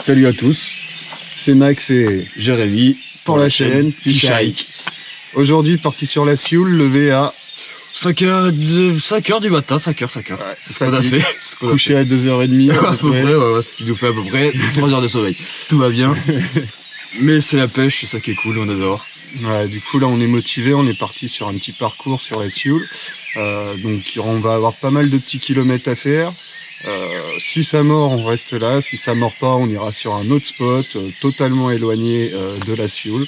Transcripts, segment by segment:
Salut à tous, c'est Max et Jérémy pour la chaîne Fish Hike. Aujourd'hui, parti sur la Sioule, levé à 5h du matin, 5h. Ouais, c'est ce qu'on a fait. Couché à 2h30 à peu près, ce qui nous fait à peu près 3 heures de sommeil. Tout va bien, mais c'est la pêche, c'est ça qui est cool, on adore. Ouais, du coup là on est motivé, on est parti sur un petit parcours sur la Sioule. Donc on va avoir pas mal de petits kilomètres à faire. Si ça mord, on reste là. Si ça mord pas, on ira sur un autre spot totalement éloigné de la Sioule.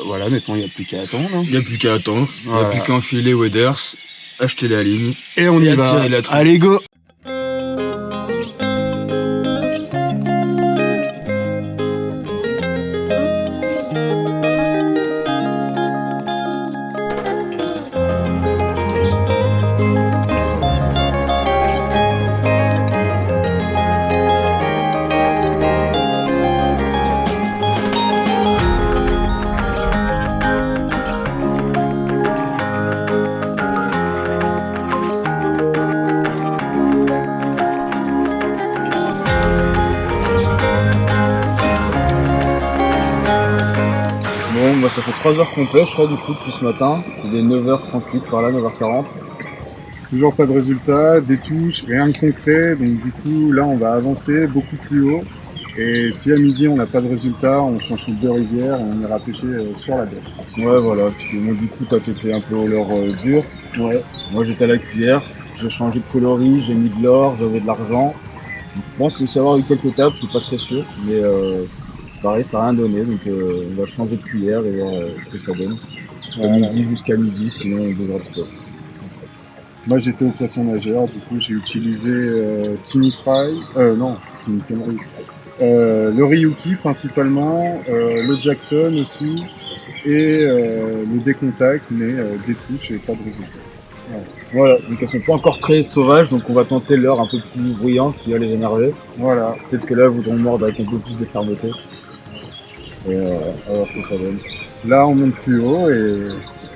Voilà, maintenant il n'y a plus qu'à attendre. Il n'y a plus qu'à attendre, il n'y a plus qu'à enfiler Waders, acheter la ligne et on y va. Tirer la truc. Allez, go! Bon, bah ça fait 3 heures qu'on pêche là du coup depuis ce matin. Il est 9h38 par là, 9h40. Toujours pas de résultat, des touches, rien de concret. Donc du coup là on va avancer beaucoup plus haut. Et si à midi on n'a pas de résultat, on change de rivière et on ira pêcher sur la baie. Ouais voilà, parce que moi du coup t'as pété un peu au leurre dur. Ouais. Moi j'étais à la cuillère, j'ai changé de coloris, j'ai mis de l'or, j'avais de l'argent. Donc, je pense essayer d'avoir eu quelques tables, je suis pas très sûr, mais pareil ça n'a rien donné, donc on va changer de cuillère et voir ce que ça donne. À midi jusqu'à midi, sinon on devrait le spot. Moi j'étais au poisson nageur, du coup j'ai utilisé Timmy Fry, non, c'est une connerie. Le Ryuki principalement, le Jackson aussi, et le décontact, mais des touches et pas de résultat. Voilà, donc elles sont pas encore très sauvages, donc on va tenter l'heure un peu plus bruyant qui va les énerver. Voilà. Peut-être que là, elles voudront mordre avec un peu plus de fermeté. Et on va voir ce que ça donne. Là, on monte plus haut et...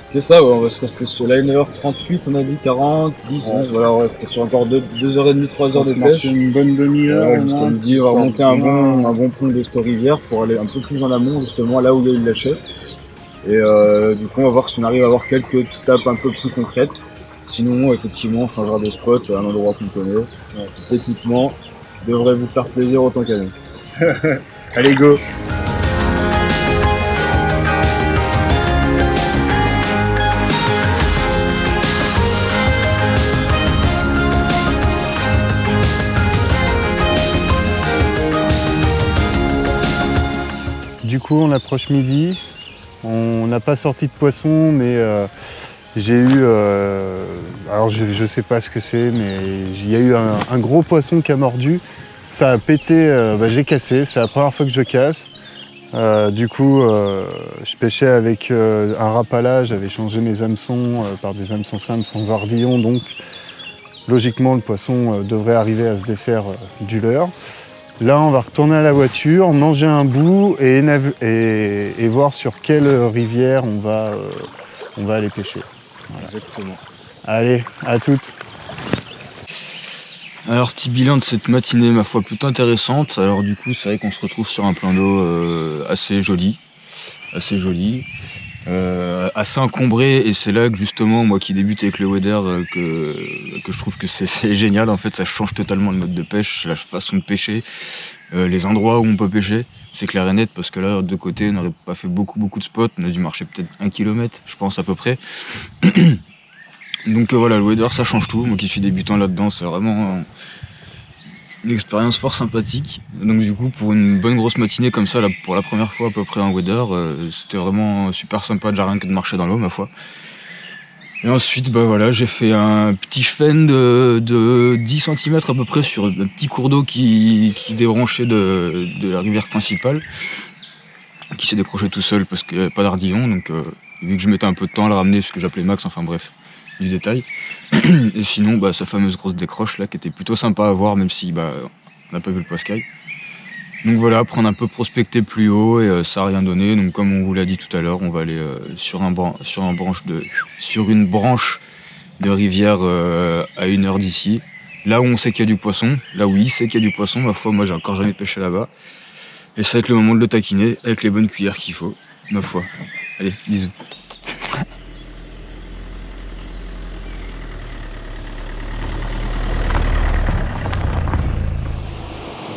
C'est ça, ouais, on va se rester sur la 9h38, on a dit 40, 10, 11, voilà, on va rester sur encore 2h30, 3 heures de pêche. Une bonne demi-heure. Jusqu'à midi, on va remonter un bon pont de cette rivière pour aller un peu plus en amont, justement, là où il y a eu le lâcher. Et du coup, on va voir si on arrive à avoir quelques tapes un peu plus concrètes. Sinon, effectivement, on changera de spot à un endroit qu'on connaît. Ouais. Techniquement, devrait vous faire plaisir autant qu'à nous. Allez, go! Du coup, on approche midi. On n'a pas sorti de poisson, mais j'ai eu, alors je sais pas ce que c'est, mais il y a eu un gros poisson qui a mordu. Ça a pété, j'ai cassé, c'est la première fois que je casse. Du coup, je pêchais avec un Rapala, j'avais changé mes hameçons par des hameçons simples sans ardillon, donc logiquement le poisson devrait arriver à se défaire du leurre. Là, on va retourner à la voiture, manger un bout et voir sur quelle rivière on va aller pêcher. Voilà. Exactement. Allez, à toutes. Alors, petit bilan de cette matinée, ma foi, plutôt intéressante. Alors du coup, c'est vrai qu'on se retrouve sur un plan d'eau assez joli. Assez encombré, et c'est là que justement moi qui débute avec le Wader que je trouve que c'est génial. En fait, ça change totalement le mode de pêche, la façon de pêcher, les endroits où on peut pêcher, c'est clair et net, parce que là de côté on n'aurait pas fait beaucoup de spots, on a dû marcher peut-être 1 km je pense à peu près. Donc voilà, le Wader ça change tout. Moi qui suis débutant là-dedans, c'est vraiment une expérience fort sympathique. Donc du coup, pour une bonne grosse matinée comme ça, là, pour la première fois à peu près en Wader, c'était vraiment super sympa, déjà rien que de marcher dans l'eau, ma foi. Et ensuite, voilà, j'ai fait un petit fen de 10 cm à peu près sur un petit cours d'eau qui débranchait de la rivière principale, qui s'est décroché tout seul parce qu'il n'y avait pas d'ardillon. Donc vu que je mettais un peu de temps à le ramener, ce que j'appelais Max, enfin bref, du détail. Et sinon, sa fameuse grosse décroche là, qui était plutôt sympa à voir, même si on n'a pas vu le poiscaille. Donc voilà, prendre un peu prospecter plus haut, et ça n'a rien donné. Donc comme on vous l'a dit tout à l'heure, on va aller sur une branche de rivière à 1 heure d'ici. là où on sait qu'il y a du poisson, là où il sait qu'il y a du poisson, ma foi, moi j'ai encore jamais pêché là-bas. Et ça va être le moment de le taquiner avec les bonnes cuillères qu'il faut, ma foi. Allez, bisous.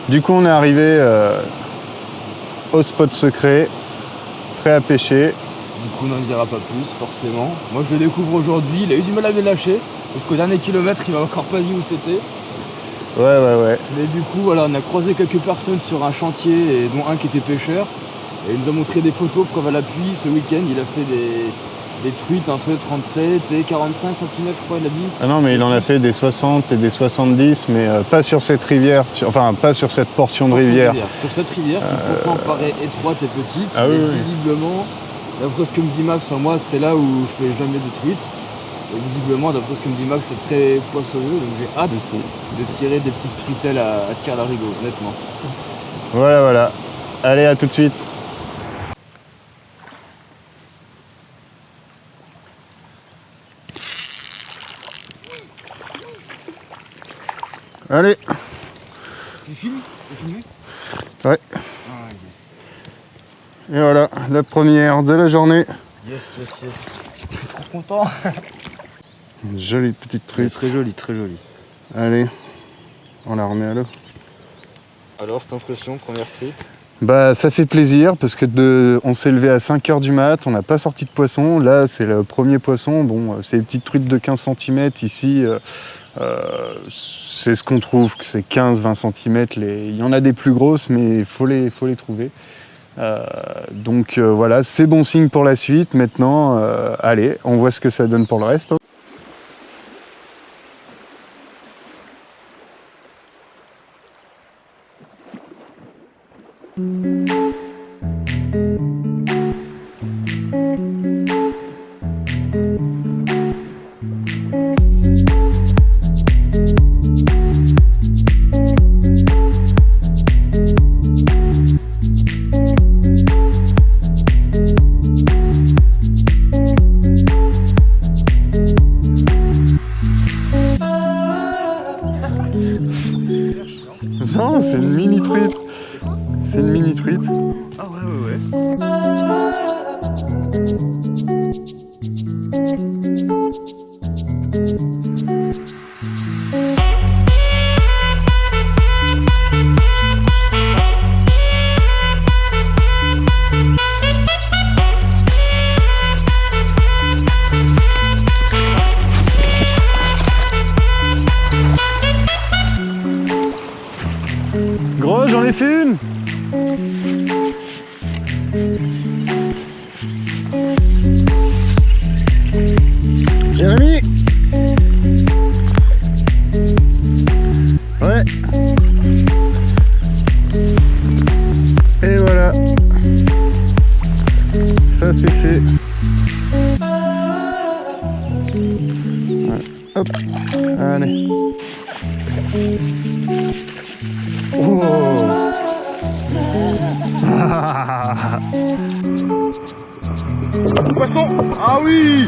Du coup, on est arrivé au spot secret, prêt à pêcher. Du coup, on n'en dira pas plus, forcément. Moi, je le découvre aujourd'hui. Il a eu du mal à me lâcher, parce qu'au dernier kilomètre, il m'a encore pas dit où c'était. Ouais. Mais du coup, voilà, on a croisé quelques personnes sur un chantier, et dont un qui était pêcheur. Et il nous a montré des photos preuve à l'appui. Ce week-end, il a fait des truites entre 37 et 45 cm, je crois, il a dit. Ah non, mais il en a fait des 60 et des 70, mais pas sur cette rivière, enfin pas sur cette portion de rivière. Sur cette rivière, qui pourtant paraît étroite et petite, Ah mais oui. visiblement, d'après ce que me dit Max, enfin moi c'est là où je fais jamais de truites. Et visiblement, d'après ce que me dit Max, c'est très poissonneux, donc j'ai hâte de tirer des petites truitelles à tir larigot, honnêtement. Voilà. Allez, à tout de suite. Allez. Tu filmes? Tu filmes? Ouais. Ah yes. Et voilà, la première de la journée. Yes. Je suis trop content. Une jolie petite truite. Très joli, très joli. Allez, on la remet à l'eau. Alors, cette impression, première truite? Bah ça fait plaisir parce que on s'est levé à 5h du mat, on n'a pas sorti de poisson. Là c'est le premier poisson. Bon, c'est des petites truites de 15 cm ici. C'est ce qu'on trouve, que c'est 15-20 cm. Il y en a des plus grosses, mais il faut les trouver. Donc voilà, c'est bon signe pour la suite. Maintenant, allez, on voit ce que ça donne pour le reste. Non, c'est une mini truite. C'est une mini truite. Ah ouais. Gros, j'en ai fait une. Jérémy. Ouais. Et voilà. Ça c'est fait. Ouais. Hop. Allez. Oh. Poisson! Ah oui!